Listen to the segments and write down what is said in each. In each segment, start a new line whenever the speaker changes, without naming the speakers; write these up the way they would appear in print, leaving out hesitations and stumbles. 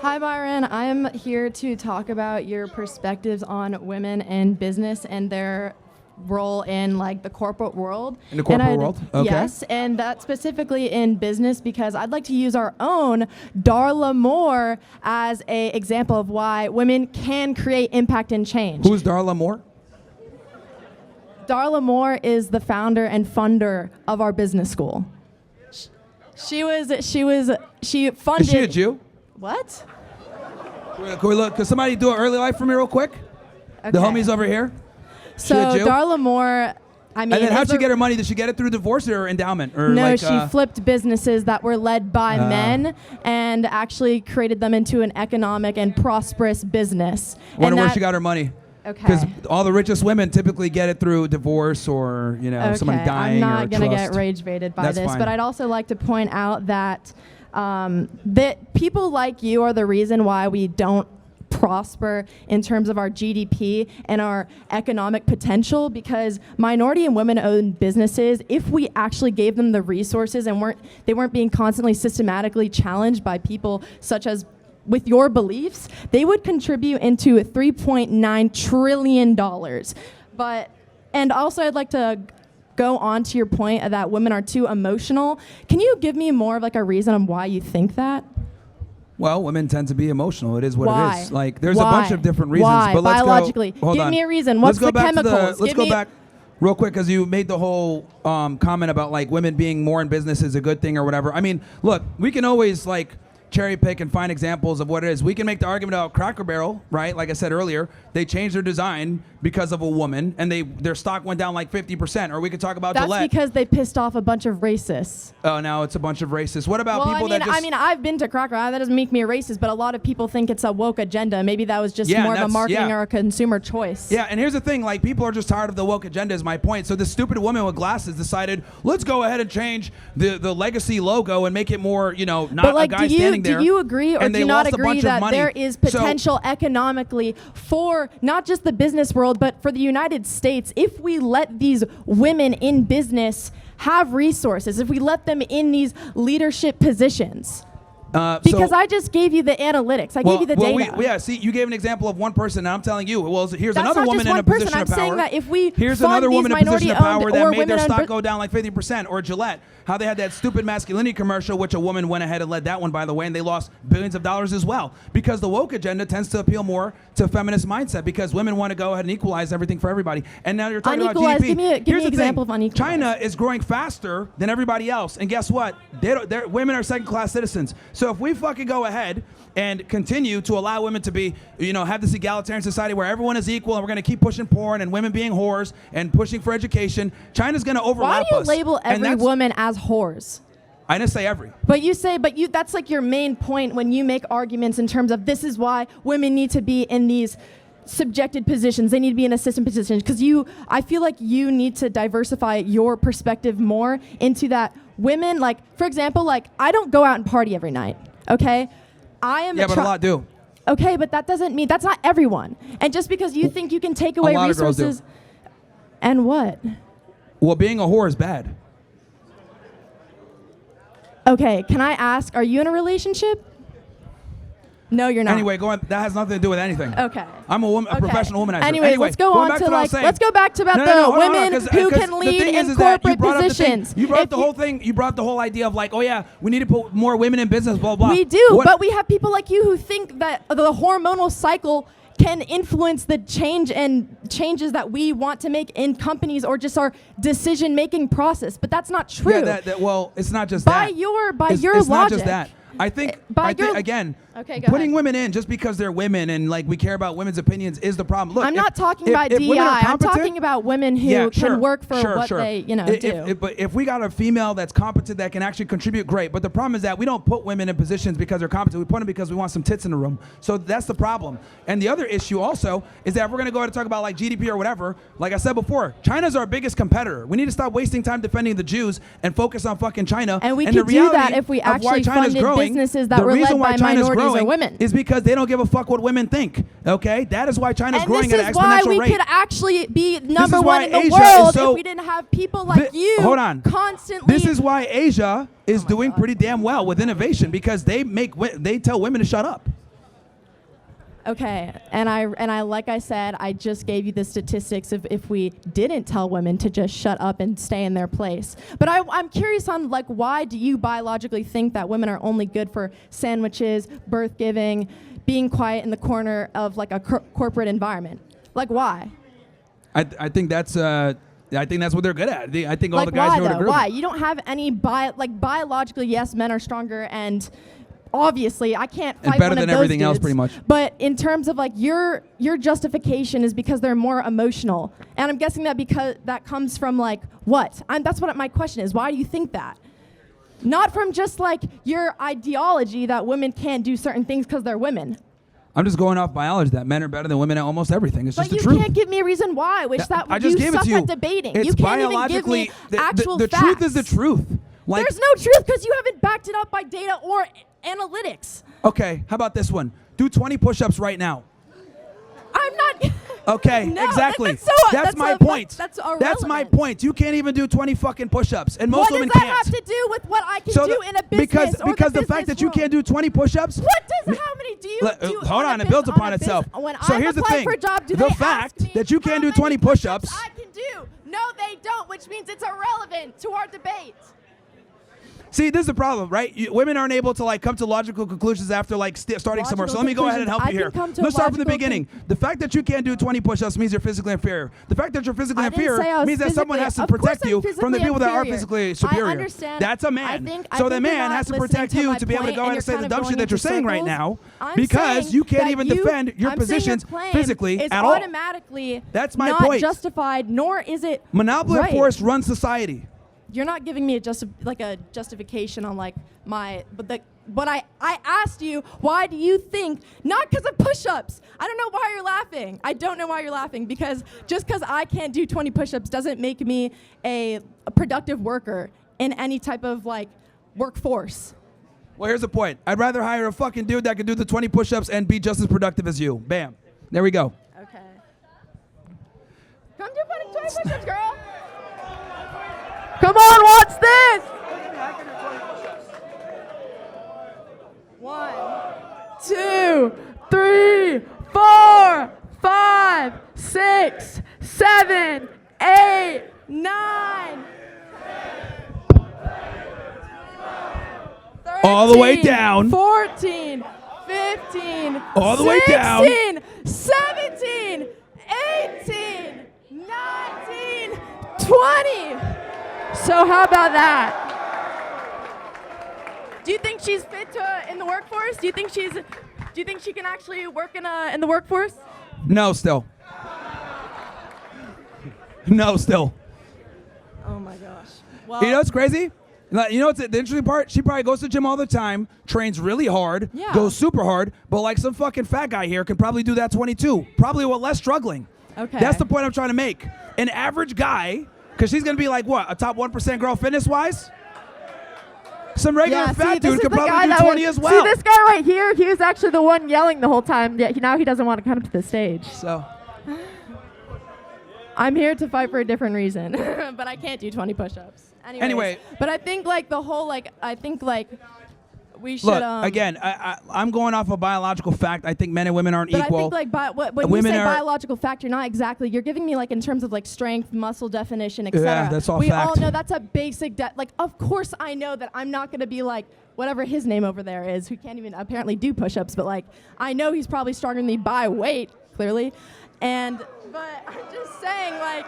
Hi, Myron. I'm here to talk about your perspectives on women in business and their role in like the corporate world.
In the corporate world? Okay.
Yes, and that specifically in business because I'd like to use our own Darla Moore as an example of why women can create impact and change.
Who's Darla Moore?
Darla Moore is the founder and funder of our business school. She funded.
Is she a Jew?
What?
Can we look? Could somebody do an early life for me real quick?
Okay.
The homies over here.
So Darla Moore, I mean,
and then how'd she get her money? Did she get it through divorce or endowment? Or
no,
like,
she flipped businesses that were led by men and actually created them into an economic and prosperous business.
Wonder where she got her money.
Okay.
Because all the richest women typically get it through divorce or somebody dying.
I'm not
going to
get rage baited by
That's
this,
fine.
but I'd also like to point out that that people like you are the reason why we don't prosper in terms of our GDP and our economic potential, because minority and women-owned businesses, if we actually gave them the resources and they weren't being constantly systematically challenged by people such as with your beliefs, they would contribute into $3.9 trillion. And also I'd like to go on to your point that women are too emotional. Can you give me more of like a reason on why you think that?
Well, women tend to be emotional. It is what
Why?
it is. Like, there's a bunch of different reasons.
Why?
But let's
Biologically.
Hold
Give
on.
me a reason. What's the chemicals?
Let's go back real quick, because you made the whole comment about like women being more in business is a good thing or whatever. I mean, look, we can always like cherry pick and find examples of what it is. We can make the argument about Cracker Barrel, right? Like I said earlier, they changed their design because of a woman, and their stock went down like 50%. Or we could talk about
That's
Gillette.
because they pissed off a bunch of racists.
Oh, now it's a bunch of racists. What about people that just...
I mean, I've been to Cracker. That doesn't make me a racist, but a lot of people think it's a woke agenda. Maybe that was just more of a marketing or a consumer choice.
Yeah, and here's the thing. Like, people are just tired of the woke agenda is my point. So this stupid woman with glasses decided, let's go ahead and change the legacy logo and make it more, not
but like,
a guy standing there.
Do you agree or do you not agree that there is potential economically for not just the business world, but for the United States, if we let these women in business have resources, if we let them in these leadership positions? Because I just gave you the analytics. I gave you the data.
See, you gave an example of one person, and I'm telling you, well, here's
That's
another woman in a position
I'm
of power.
saying that if we
here's
fund
another woman
these
in a position of power that made their stock
women-owned
go down like 50%. Or Gillette, how they had that stupid masculinity commercial, which a woman went ahead and led that one, by the way, and they lost billions of dollars as well. Because the woke agenda tends to appeal more to feminist mindset, because women want to go ahead and equalize everything for everybody. And now you're talking about GDP.
Give me an example of unequalized.
China is growing faster than everybody else, and guess what? Women are second-class citizens. So if we fucking go ahead and continue to allow women to be, have this egalitarian society where everyone is equal, and we're going to keep pushing porn and women being whores and pushing for education, China's going to overlap us.
Why do you label every woman as whores?
I didn't say every.
That's like your main point when you make arguments in terms of this is why women need to be in these subjected positions. They need to be in assistant positions, because I feel like you need to diversify your perspective more into that women, like, for example, like, I don't go out and party every night, okay?
But a lot do.
Okay, but that doesn't mean, that's not everyone. And just because you think you can take away resources, and what?
Well, being a whore is bad.
Okay, can I ask, are you in a relationship? No, you're not.
Anyway, that has nothing to do with anything.
Okay.
I'm a professional womanizer.
Anyway, let's go on to let's go back to the women who can lead in corporate positions.
You brought up the whole thing. You brought up the whole idea of like, oh yeah, we need to put more women in business, blah, blah.
We do, but we have people like you who think that the hormonal cycle can influence the changes that we want to make in companies or just our decision-making process. But that's not true.
Yeah, well, it's not just
by
that.
your
it's
logic.
Not just that. I think again,
go
putting
ahead.
women in just because they're women and like we care about women's opinions is the problem. Look,
I'm not talking about DEI. I'm talking about women who can work for what they do.
But if we got a female that's competent that can actually contribute, great. But the problem is that we don't put women in positions because they're competent. We put them because we want some tits in the room. So that's the problem. And the other issue also is that if we're going to go ahead and talk about like GDP or whatever, like I said before, China's our biggest competitor. We need to stop wasting time defending the Jews and focus on fucking China.
And we could do that if we actually funded businesses that were led by minorities or women.
Is because they don't give a fuck what women think. Okay, that is why China's growing at an exponential rate.
And this is why we could actually be number one in the world if we didn't have people like you constantly.
This is why Asia is doing pretty damn well with innovation, because they tell women to shut up.
Okay, and I like I said, I just gave you the statistics of if we didn't tell women to just shut up and stay in their place. But I'm curious on like why do you biologically think that women are only good for sandwiches, birth giving, being quiet in the corner of like a corporate environment? Like why?
I think that's what they're good at. I think all
Like
the guys
why
know what
though?
to
Why? You don't have any biologically, yes, men are stronger and obviously I can't fight
and better
one
than
of those
everything else,
dudes,
pretty much.
But in terms of like your justification is because they're more emotional, and I'm guessing that because that comes from like what? That's what my question is. Why do you think that? Not from just like your ideology that women can't do certain things because they're women.
I'm just going off biology that men are better than women at almost everything. It's just the
But
truth.
you can't give me a reason why, which that
I just
you
gave it
suck
to you.
at debating.
It's
You can't even give
biologically
me actual
the
facts.
truth is the truth. Like,
There's no truth because you haven't backed it up by data or analytics.
okay, how about this one? Do 20 push-ups right now.
I'm not.
Okay,
No,
exactly.
that's
my
a-
point.
that's
That's my
irrelevant.
point. You can't even do 20 fucking push-ups, and most
What
women
does that
can't.
have to do with what I can
So
do
the-
in a business
because
or
the fact
business
that you
world?
can't do 20 push-ups.
What does how many do you do?
Hold on, it builds upon itself.
When
So
I
here's the
apply
thing:
for a job, do
the
they
fact
ask me
that you can't
how
do
many
20 push-ups.
I can do. No, they don't, which means it's irrelevant to our debate.
See, this is the problem, right? Women aren't able to like come to logical conclusions after like starting somewhere. So let me go ahead and help you here. Let's start from the beginning. The fact that you can't do 20 push-ups means you're physically inferior. The fact that you're physically
I didn't say I
inferior
was
means that someone has to
physically- of course
protect you
I'm
from the
physically
people that are
inferior.
physically superior.
I understand.
That's a man.
I
So
think
the
you're
man
not
has to
listening
protect
to
you
my
to be able to
point,
go
and
ahead and
you're
say the
kind of
dumb
going
shit that you're
into
saying right
circles.
now
I'm
because
saying
you can't
that
even
you-
defend your
I'm saying
positions
claim
physically
is
at all.
automatically
That's my
not
point.
justified, nor is it
Monopoly
right.
of force runs society.
You're not giving me a justification on like but I asked you, why do you think, not because of push-ups. I don't know why you're laughing. I don't know why you're laughing, because just because I can't do 20 push-ups doesn't make me a productive worker in any type of like workforce.
Well, here's the point. I'd rather hire a fucking dude that can do the 20 push-ups and be just as productive as you. Bam. There we go.
Okay. Come do 20 push-ups, girl. Come on, watch this. 1, 2, 3, 4, 5, 6, 7, 8, 9.
All the way down.
14, 15,
All the way down.
16, 17, 18, 19, 20. So how about that? Do you think she's fit in the workforce? Do you think she can actually work in the workforce?
No, still. No, still.
Oh my gosh. Well,
You know what's crazy? You know what's the interesting part? She probably goes to the gym all the time, trains really hard,
Yeah.
goes super hard, but like some fucking fat guy here can probably do that 22, probably with less struggling.
Okay.
That's the point I'm trying to make. An average guy, because she's going to be like, what, a top 1% girl fitness-wise? Some regular fat dude could probably do 20 as well.
See, this guy right here, he was actually the one yelling the whole time, yet now he doesn't want to come to the stage.
So,
I'm here to fight for a different reason, but I can't do 20 push-ups.
Anyway.
But I think like the whole we should.
look, again, I'm going off a biological fact. I think men and women aren't
But
equal.
I think like when you
Women
say
are-
biological fact, you're not exactly. You're giving me like in terms of like strength, muscle definition, etc.
Yeah, that's all
we
fact.
all know that's a basic. Like, of course, I know that I'm not going to be like whatever his name over there is, who can't even apparently do push-ups. But like, I know he's probably stronger than me by weight, clearly. But I'm just saying like.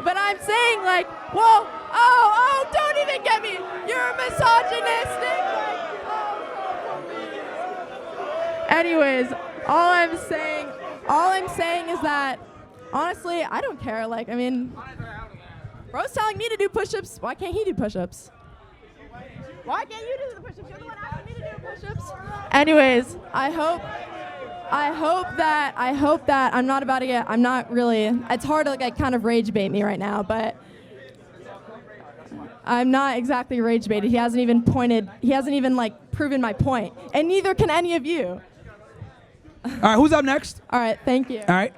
But I'm saying like, whoa, don't even get me. You're misogynistic. Like, Anyways, all I'm saying is that honestly, I don't care. Like, I mean, bro's telling me to do push-ups. Why can't he do push-ups? Why can't you do the push-ups? You're the one asking me to do push-ups. Anyways, I hope that I'm not about to get. I'm not really. It's hard to like kind of rage bait me right now, but I'm not exactly rage baited. He hasn't even like proven my point, and neither can any of you.
All right, who's up next?
All right, thank you.
All right.